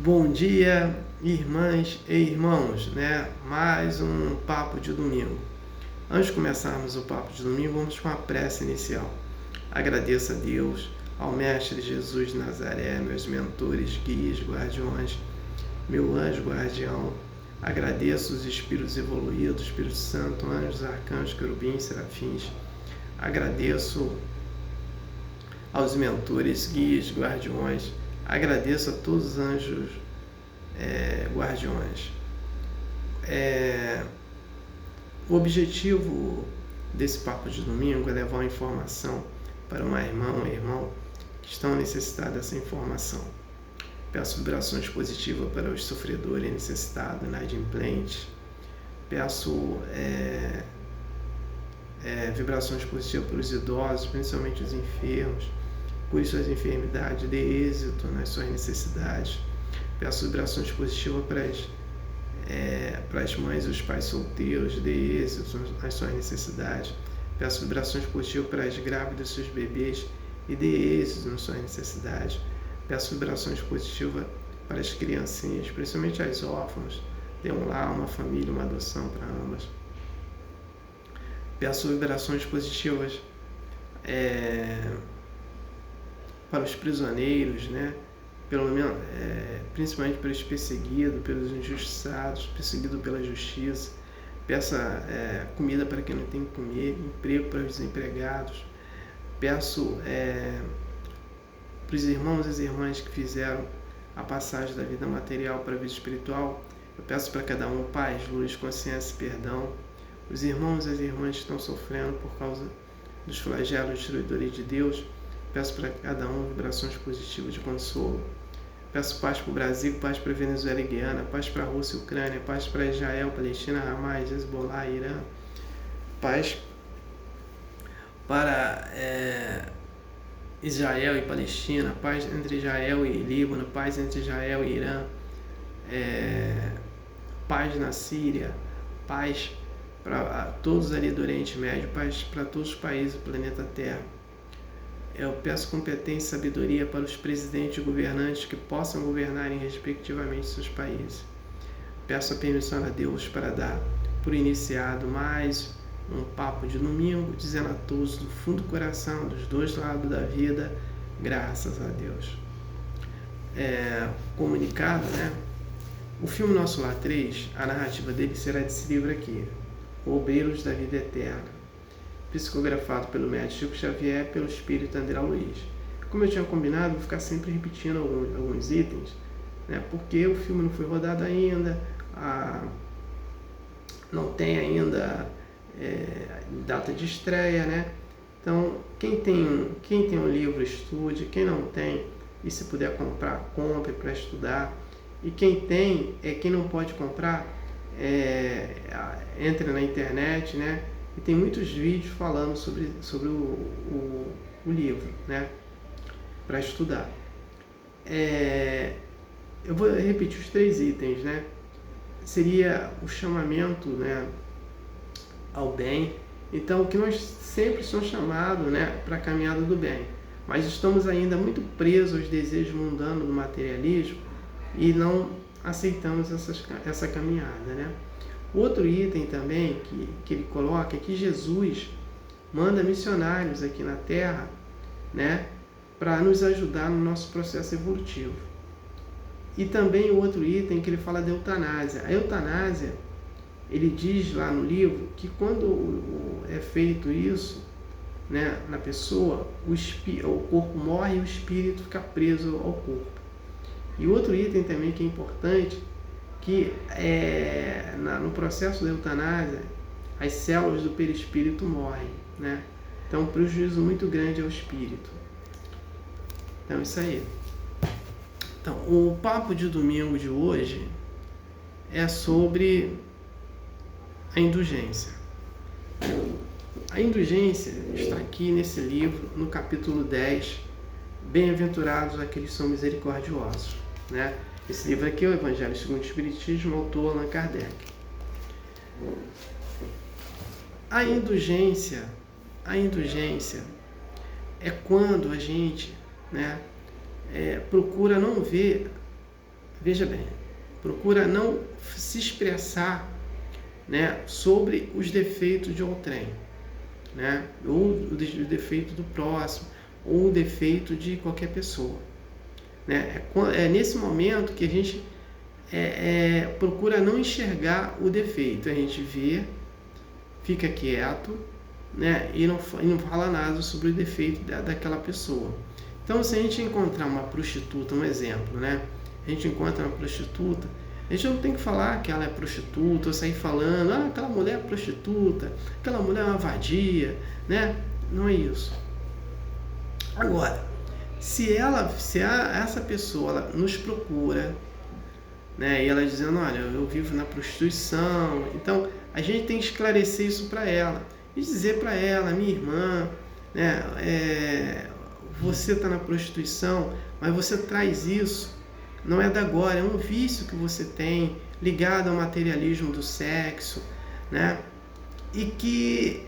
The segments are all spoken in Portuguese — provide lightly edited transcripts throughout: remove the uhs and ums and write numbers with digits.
Bom dia, irmãs e irmãos, né? Mais um papo de domingo. Antes de começarmos o papo de domingo, vamos com uma prece inicial. Agradeço a Deus, ao Mestre Jesus de Nazaré, meus mentores, guias, guardiões, meu anjo guardião. Agradeço os espíritos evoluídos, Espírito Santo, anjos, arcanjos, querubins, serafins. Agradeço aos mentores, guias, guardiões. Agradeço a todos os anjos guardiões. O objetivo desse papo de domingo é levar uma informação para uma irmã ou um irmão que estão necessitados dessa informação. Peço vibrações positivas para os sofredores necessitados, inadimplentes. Peço vibrações positivas para os idosos, principalmente os enfermos. Cure suas enfermidades, dê êxito nas suas necessidades. Peço vibrações positivas para as mães e os pais solteiros, dê êxito nas suas necessidades. Peço vibrações positivas para as grávidas e seus bebês e dê êxito nas suas necessidades. Peço vibrações positivas para as criancinhas, principalmente as órfãs, dê um lar, uma família, uma adoção para ambas. Peço vibrações positivas para os prisioneiros, né? Pelo menos, principalmente pelos perseguidos, pelos injustiçados, perseguidos pela justiça. Peço comida para quem não tem que comer, emprego para os desempregados. Peço para os irmãos e as irmãs que fizeram a passagem da vida material para a vida espiritual. Eu peço para cada um paz, luz, consciência e perdão. Os irmãos e as irmãs que estão sofrendo por causa dos flagelos destruidores de Deus, peço para cada um vibrações positivas de consolo. Peço paz para o Brasil, paz para a Venezuela e Guiana, paz para a Rússia e Ucrânia, paz para Israel, Palestina, Hamas, Hezbollah, Irã, paz para Israel e Palestina, paz entre Israel e Líbano, paz entre Israel e Irã, paz na Síria, paz para todos ali do Oriente Médio, paz para todos os países do planeta Terra. Eu peço competência e sabedoria para os presidentes e governantes que possam governarem respectivamente seus países. Peço a permissão a Deus para dar por iniciado mais um papo de domingo, dizendo a todos do fundo do coração, dos dois lados da vida, graças a Deus. Comunicado, né? O filme Nosso Lar 3, a narrativa dele será desse livro aqui, Obreiros da Vida Eterna, psicografado pelo médico Chico Xavier, pelo espírito André Luiz. Como eu tinha combinado, vou ficar sempre repetindo alguns itens, né? Porque o filme não foi rodado ainda, não tem ainda data de estreia, né? Então, quem tem um livro, estude. Quem não tem, e se puder comprar, compre para estudar. E quem não pode comprar, entre na internet, né? E tem muitos vídeos falando sobre o livro, né? Para estudar. Eu vou repetir os 3 itens, né? Seria o chamamento, né, ao bem. Então, que nós sempre somos chamados, né, para a caminhada do bem. Mas estamos ainda muito presos aos desejos mundanos do materialismo e não aceitamos essa caminhada, né? Outro item também que ele coloca é que Jesus manda missionários aqui na Terra, né, para nos ajudar no nosso processo evolutivo. E também o outro item que ele fala da eutanásia. A eutanásia, ele diz lá no livro que quando é feito isso, né, na pessoa, o corpo morre e o espírito fica preso ao corpo. E outro item também que é importante, que no processo da eutanásia, as células do perispírito morrem, né? Então, um prejuízo muito grande ao espírito. Então, isso aí. Então, o papo de domingo de hoje é sobre a indulgência. A indulgência está aqui nesse livro, no capítulo 10, Bem-aventurados aqueles que são misericordiosos, né? Esse livro aqui é o Evangelho segundo o Espiritismo, autor Allan Kardec. A indulgência é quando a gente, né, procura não ver veja bem, procura não se expressar, né, sobre os defeitos de outrem, né, ou o defeito do próximo, ou o defeito de qualquer pessoa, né? É nesse momento que a gente procura não enxergar o defeito, a gente vê, fica quieto, né, e não fala nada sobre o defeito daquela pessoa. Então, se a gente encontrar uma prostituta, um exemplo, né, a gente encontra uma prostituta, a gente não tem que falar que ela é prostituta, ou sair falando, aquela mulher é prostituta, aquela mulher é uma vadia, né? Não é isso. Agora, se essa pessoa ela nos procura, né, e ela dizendo, olha, eu vivo na prostituição, então a gente tem que esclarecer isso para ela e dizer para ela, minha irmã, né, você está na prostituição, mas você traz isso, não é da agora, é um vício que você tem ligado ao materialismo do sexo, né? E que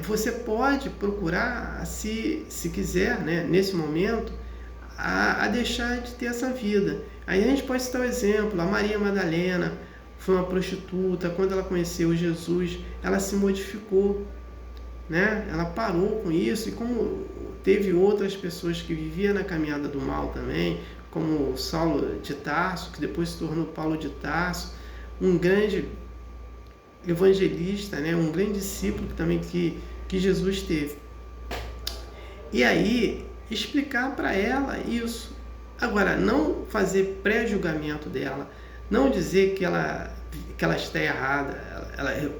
você pode procurar, se quiser, né, nesse momento, a deixar de ter essa vida. Aí a gente pode citar o exemplo, a Maria Madalena foi uma prostituta, quando ela conheceu Jesus, ela se modificou, né? Ela parou com isso, e como teve outras pessoas que viviam na caminhada do mal também, como Saulo de Tarso, que depois se tornou Paulo de Tarso, um grande evangelista, né? Um grande discípulo também que Jesus teve. E aí, explicar para ela isso. Agora, não fazer pré-julgamento dela, não dizer que ela está errada,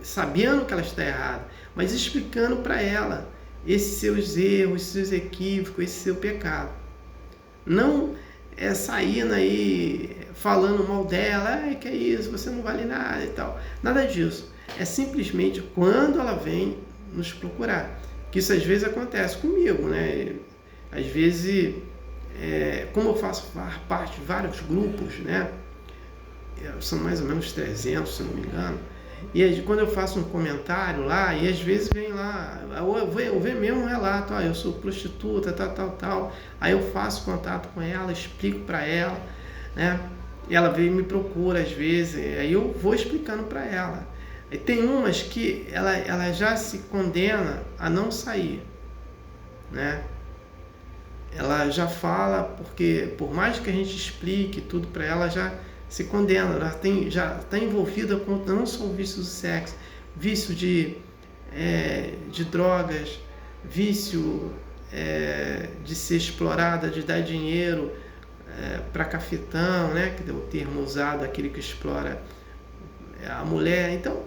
sabendo que ela está errada, mas explicando para ela esses seus erros, esses seus equívocos, esse seu pecado. Não saindo aí falando mal dela, que é isso, você não vale nada e tal. Nada disso. É simplesmente quando ela vem nos procurar. Que isso às vezes acontece comigo, né? Às vezes, como eu faço parte de vários grupos, né? São mais ou menos 300, se não me engano. E aí, quando eu faço um comentário lá, e às vezes vem lá, eu vejo mesmo um relato, eu sou prostituta, tal. Aí eu faço contato com ela, explico para ela, né? E ela vem e me procura às vezes, aí eu vou explicando para ela. E tem umas que ela já se condena a não sair, né? Ela já fala, porque por mais que a gente explique tudo para ela, já se condena, ela já está envolvida com não só o vício do sexo, vício de drogas, vício de ser explorada, de dar dinheiro para cafetão, né? Que é o termo usado, aquele que explora a mulher. Então,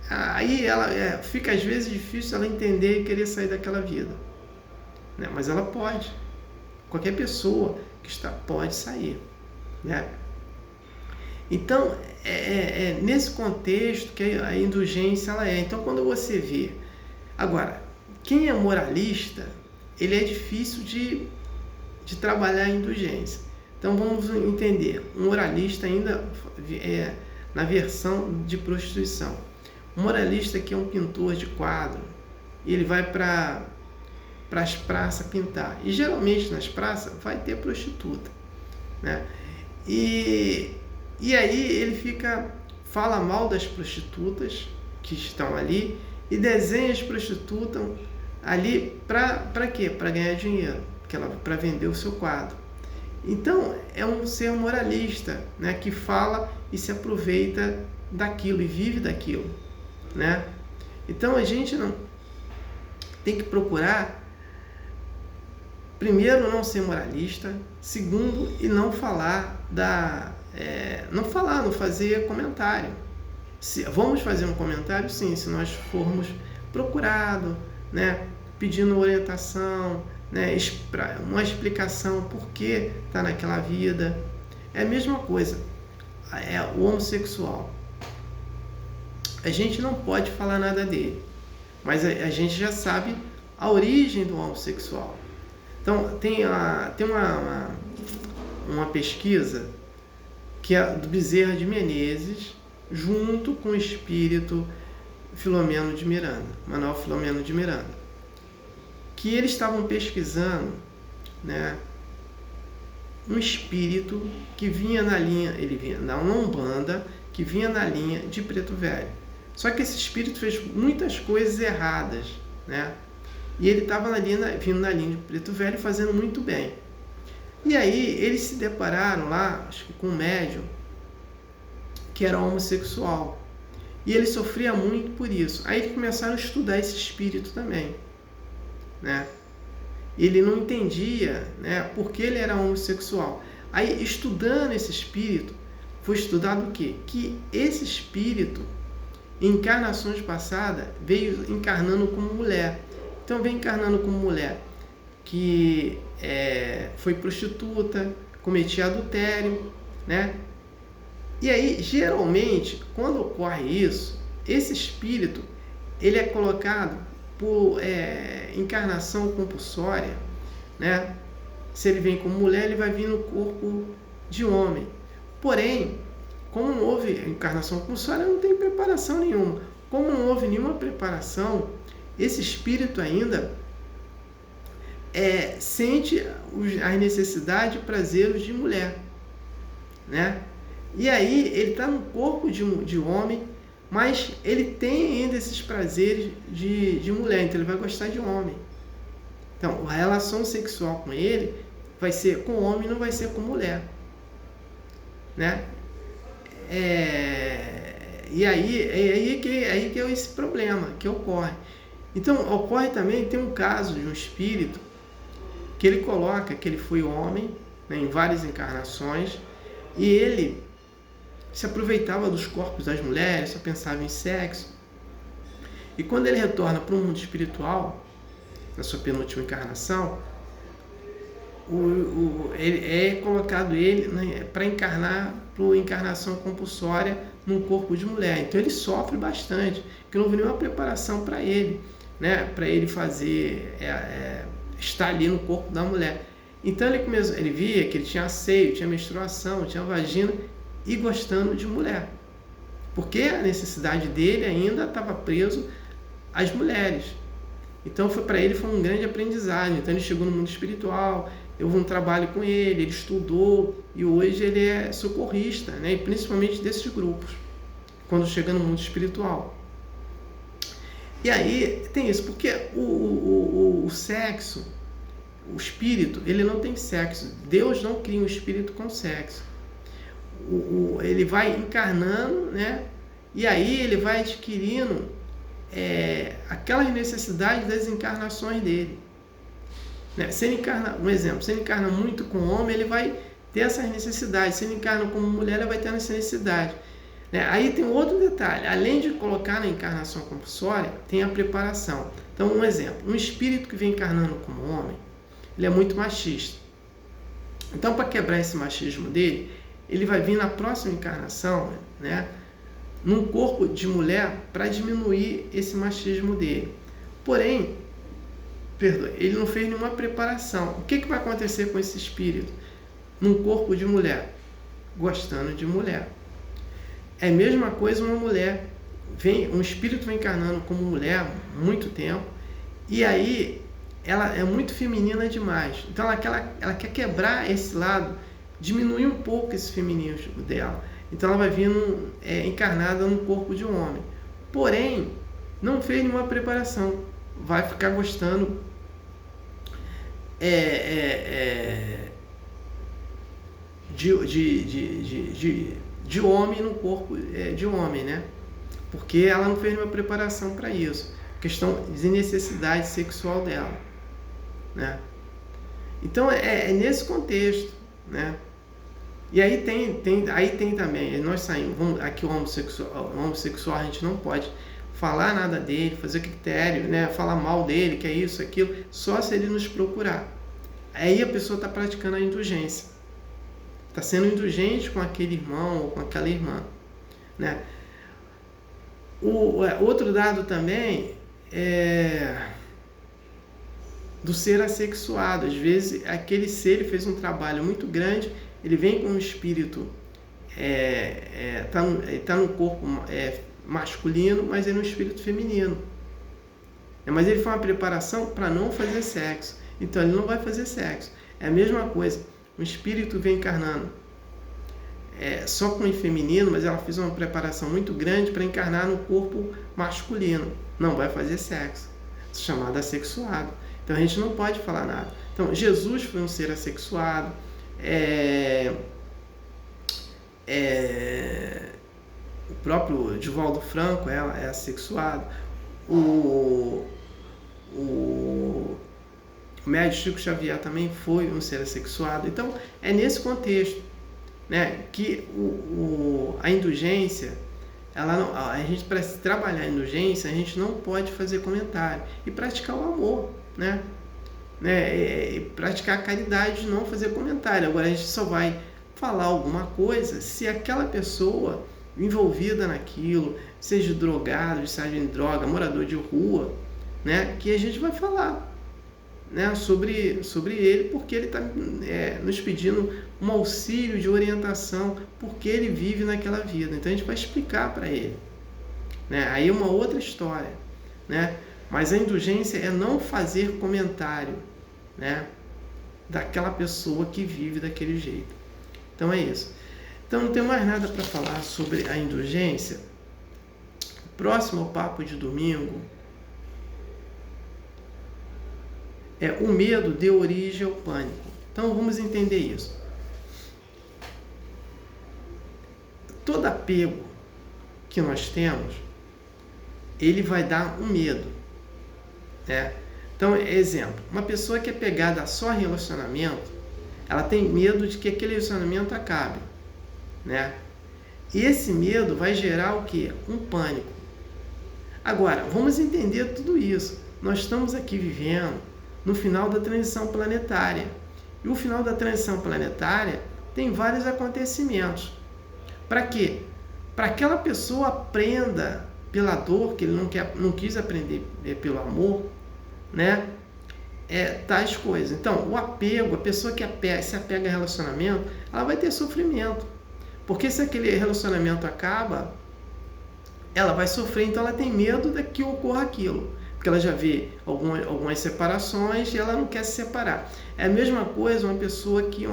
aí ela fica às vezes difícil ela entender e querer sair daquela vida, né? Mas ela pode, qualquer pessoa que pode sair, né? Então, nesse contexto que a indulgência ela é. Então, quando você vê... Agora, quem é moralista, ele é difícil de trabalhar a indulgência. Então, vamos entender. Um moralista ainda na versão de prostituição. Um moralista que é um pintor de quadro, ele vai para as praças pintar. E, geralmente, nas praças, vai ter prostituta, né? E aí ele fala mal das prostitutas que estão ali e desenha as prostitutas ali para quê? Para ganhar dinheiro, para vender o seu quadro. Então é um ser moralista, né, que fala e se aproveita daquilo e vive daquilo, né? Então a gente não tem que procurar, primeiro, não ser moralista, segundo, e não falar não fazer comentário. Vamos fazer um comentário, sim, se nós formos procurados, né, pedindo orientação, né, uma explicação por que está naquela vida. É a mesma coisa, o homossexual. A gente não pode falar nada dele, mas a gente já sabe a origem do homossexual. Então, tem uma pesquisa que é do Bezerra de Menezes, junto com o espírito Filomeno de Miranda, Manuel Filomeno de Miranda, que eles estavam pesquisando, né, um espírito que vinha na linha, ele vinha na Umbanda, que vinha na linha de Preto Velho. Só que esse espírito fez muitas coisas erradas, né? E ele estava vindo na linha de Preto Velho fazendo muito bem. E aí eles se depararam lá, acho que com um médium, que era homossexual. E ele sofria muito por isso. Aí eles começaram a estudar esse espírito também, né? Ele não entendia, né, por que ele era homossexual. Aí, estudando esse espírito, foi estudado o quê? Que esse espírito, em encarnações passadas, veio encarnando como mulher. Então, veio encarnando como mulher que foi prostituta, cometia adultério, né? E aí, geralmente, quando ocorre isso, esse espírito, ele é colocado por encarnação compulsória, né? Se ele vem como mulher, ele vai vir no corpo de homem. Porém, como não houve encarnação compulsória, não tem preparação nenhuma. Como não houve nenhuma preparação, esse espírito ainda sente as necessidades e prazeres de mulher, né? E aí ele está no corpo de homem, mas ele tem ainda esses prazeres de mulher, então ele vai gostar de homem. Então, a relação sexual com ele vai ser com homem, não vai ser com mulher, né? E aí que é esse problema que ocorre. Então, ocorre também, tem um caso de um espírito que ele coloca que ele foi homem, né, em várias encarnações, e ele se aproveitava dos corpos das mulheres, só pensava em sexo. E quando ele retorna para o mundo espiritual, na sua penúltima encarnação, ele é colocado para encarnar para encarnação compulsória num corpo de mulher. Então ele sofre bastante, porque não houve nenhuma preparação para ele, né? Para ele fazer, estar ali no corpo da mulher. Então ele via que ele tinha asseio, tinha menstruação, tinha vagina, e gostando de mulher, porque a necessidade dele ainda estava preso às mulheres. Então para ele foi um grande aprendizado. Então ele chegou no mundo espiritual, houve um trabalho com ele estudou, e hoje ele é socorrista, né? E principalmente desses grupos, quando chega no mundo espiritual. E aí tem isso, porque o sexo, o espírito, ele não tem sexo. Deus não cria um espírito com sexo. Ele vai encarnando, né? E aí ele vai adquirindo aquelas necessidades das encarnações dele, né? Se ele encarna, um exemplo, se ele encarna muito com homem, ele vai ter essas necessidades. Se ele encarna como mulher, ele vai ter essa necessidade, né? Aí tem outro detalhe, além de colocar na encarnação compulsória, tem a preparação. Então, um exemplo, um espírito que vem encarnando como homem, ele é muito machista. Então, para quebrar esse machismo dele, ele vai vir na próxima encarnação, né, num corpo de mulher, para diminuir esse machismo dele. Porém, ele não fez nenhuma preparação. O que vai acontecer com esse espírito? Num corpo de mulher, gostando de mulher. É a mesma coisa uma mulher. Um espírito vem encarnando como mulher há muito tempo, e aí ela é muito feminina demais. Então ela quer quebrar esse lado, diminuir um pouco esse feminismo dela. Então ela vai vindo encarnada no corpo de um homem. Porém, não fez nenhuma preparação. Vai ficar gostando de homem no corpo de homem, né? Porque ela não fez nenhuma preparação para isso. Questão de necessidade sexual dela, né? Então é nesse contexto, né? E aí tem também, nós saímos, aqui o homossexual a gente não pode falar nada dele, fazer critério, né? Falar mal dele, que é isso, aquilo, só se ele nos procurar. Aí a pessoa está praticando a indulgência, está sendo indulgente com aquele irmão ou com aquela irmã, né? Outro dado também é do ser assexuado. Às vezes aquele ser, ele fez um trabalho muito grande, ele vem com um espírito, tá no corpo masculino, mas ele é um espírito feminino. Mas ele foi uma preparação para não fazer sexo, então ele não vai fazer sexo. É a mesma coisa, um espírito vem encarnando só com o feminino, mas ela fez uma preparação muito grande para encarnar no corpo masculino. Não vai fazer sexo, chamado assexuado. Então a gente não pode falar nada. Então Jesus foi um ser assexuado. O próprio Divaldo Franco é assexuado. O médico Chico Xavier também foi um ser assexuado. Então é nesse contexto, né, que a indulgência, a gente, para trabalhar a indulgência, a gente não pode fazer comentário e praticar o amor, né? Praticar a caridade, não fazer comentário. Agora a gente só vai falar alguma coisa se aquela pessoa envolvida naquilo, seja drogado, seja em droga, morador de rua, né, que a gente vai falar, né, sobre ele, porque ele está nos pedindo um auxílio de orientação, porque ele vive naquela vida. Então a gente vai explicar para ele, né? Aí é uma outra história, né? Mas a indulgência é não fazer comentário, né, daquela pessoa que vive daquele jeito. Então é isso. Então não tenho mais nada para falar sobre a indulgência. Próximo ao papo de domingo, o medo deu origem ao pânico. Então vamos entender isso. Todo apego que nós temos, ele vai dar um medo, né? Então, exemplo, uma pessoa que é pegada só a relacionamento, ela tem medo de que aquele relacionamento acabe, né? E esse medo vai gerar o quê? Um pânico. Agora, vamos entender tudo isso. Nós estamos aqui vivendo no final da transição planetária. E o final da transição planetária tem vários acontecimentos. Para quê? Para que aquela pessoa aprenda pela dor, que ele não quis aprender pelo amor, né? Tais coisas. Então, o apego, a pessoa que se apega a relacionamento, ela vai ter sofrimento. Porque se aquele relacionamento acaba, ela vai sofrer, então ela tem medo de que ocorra aquilo. Porque ela já vê algumas separações e ela não quer se separar. É a mesma coisa uma pessoa que é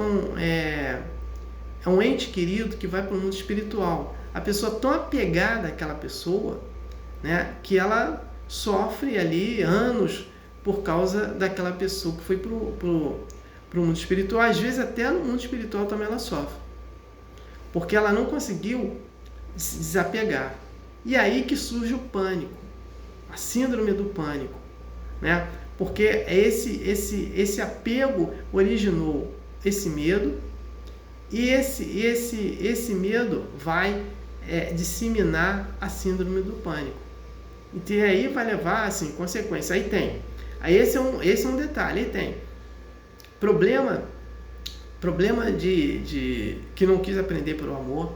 um ente querido que vai para o mundo espiritual. A pessoa tão apegada àquela pessoa, né, que ela sofre ali anos por causa daquela pessoa que foi para o mundo espiritual. Às vezes até no mundo espiritual também ela sofre. Porque ela não conseguiu se desapegar. E aí que surge o pânico. A síndrome do pânico, né? Porque esse apego originou esse medo, e esse medo vai disseminar a síndrome do pânico. E aí vai levar, assim, consequência. Aí esse é um detalhe. Aí tem problema de que não quis aprender pelo amor,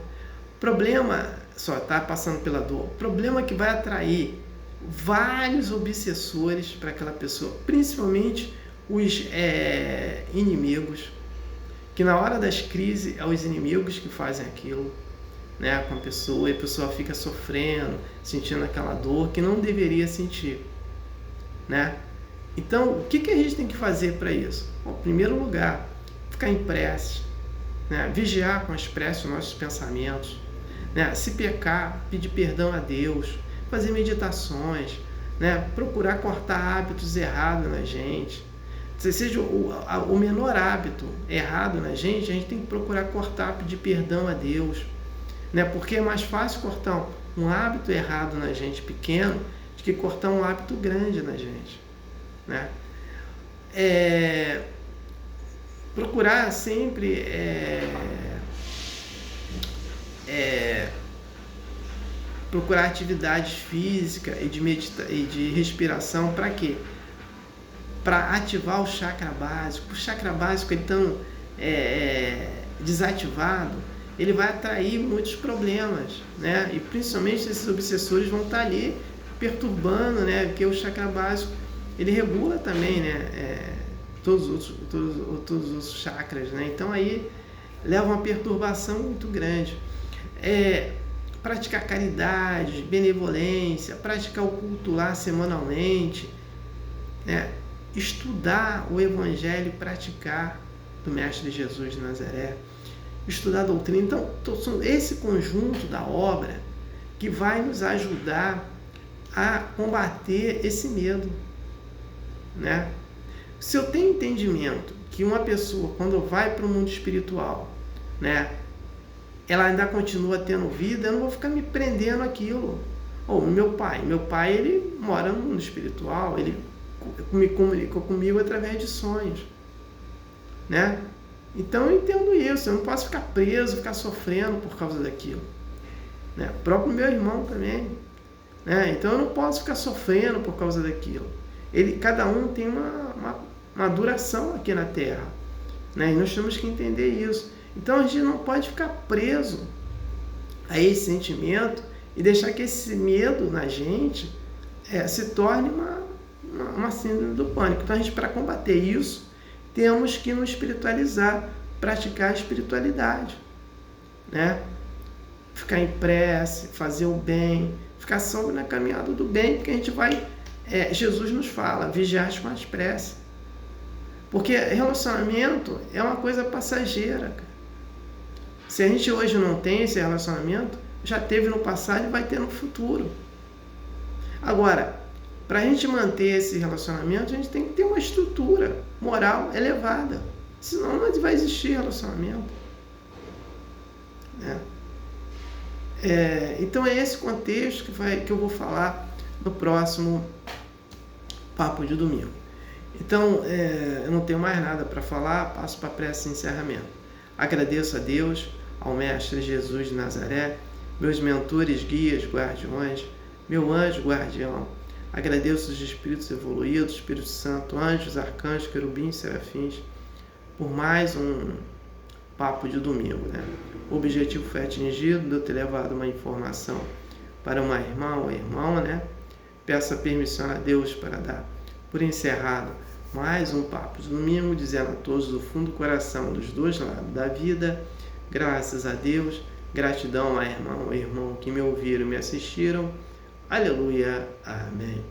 problema só está passando pela dor, problema que vai atrair vários obsessores para aquela pessoa, principalmente os inimigos, que na hora das crises é os inimigos que fazem aquilo, né, com a pessoa, e a pessoa fica sofrendo, sentindo aquela dor que não deveria sentir, né? Então, o que a gente tem que fazer para isso? Bom, em primeiro lugar, ficar em prece, né? Vigiar com as preces os nossos pensamentos, né? Se pecar, pedir perdão a Deus, fazer meditações, né? Procurar cortar hábitos errados na gente. Seja o menor hábito errado na gente, a gente tem que procurar cortar, pedir perdão a Deus, né? Porque é mais fácil cortar um hábito errado na gente pequeno do que cortar um hábito grande na gente, né? Procurar sempre procurar atividades físicas e de respiração. Para quê? Para ativar o chakra básico. O chakra básico, ele tão desativado, ele vai atrair muitos problemas, né? E principalmente esses obsessores vão estar ali perturbando, né? Porque o chakra básico, ele regula também, né? Todos os outros chakras, né? Então aí leva uma perturbação muito grande. Praticar caridade, benevolência, praticar o culto lá semanalmente, né? Estudar o Evangelho e praticar, do Mestre Jesus de Nazaré, estudar a doutrina. Então, esse conjunto da obra que vai nos ajudar a combater esse medo, né? Se eu tenho entendimento que uma pessoa, quando vai para o mundo espiritual, né, ela ainda continua tendo vida, eu não vou ficar me prendendo àquilo. Ou meu pai ele mora no mundo espiritual, ele me comunicou comigo através de sonhos, né? Então eu entendo isso, eu não posso ficar preso, ficar sofrendo por causa daquilo, né? O próprio meu irmão também, né? Então eu não posso ficar sofrendo por causa daquilo. Cada um tem uma duração aqui na Terra, né? E nós temos que entender isso. Então a gente não pode ficar preso a esse sentimento e deixar que esse medo na gente se torne uma síndrome do pânico. Então, para combater isso, temos que nos espiritualizar, praticar a espiritualidade, né? Ficar em prece, fazer o bem, ficar sempre na caminhada do bem, porque a gente vai... Jesus nos fala, vigiar com as preces. Porque relacionamento é uma coisa passageira, cara. Se a gente hoje não tem esse relacionamento, já teve no passado e vai ter no futuro. Agora, para a gente manter esse relacionamento, a gente tem que ter uma estrutura moral elevada. Senão não vai existir relacionamento. Então é esse contexto que eu vou falar no próximo Papo de Domingo. Então, eu não tenho mais nada para falar, passo para a prece de encerramento. Agradeço a Deus, ao Mestre Jesus de Nazaré, meus mentores, guias, guardiões, meu anjo guardião. Agradeço os espíritos evoluídos, Espírito Santo, anjos, arcanjos, querubins, serafins, por mais um Papo de Domingo, né? O objetivo foi atingido, de eu ter levado uma informação para uma irmã ou irmão, né? Peço a permissão a Deus para dar por encerrado mais um Papo de Domingo, dizendo a todos do fundo do coração, dos dois lados da vida, graças a Deus, gratidão a irmão ou irmão que me ouviram e me assistiram. Aleluia. Amém.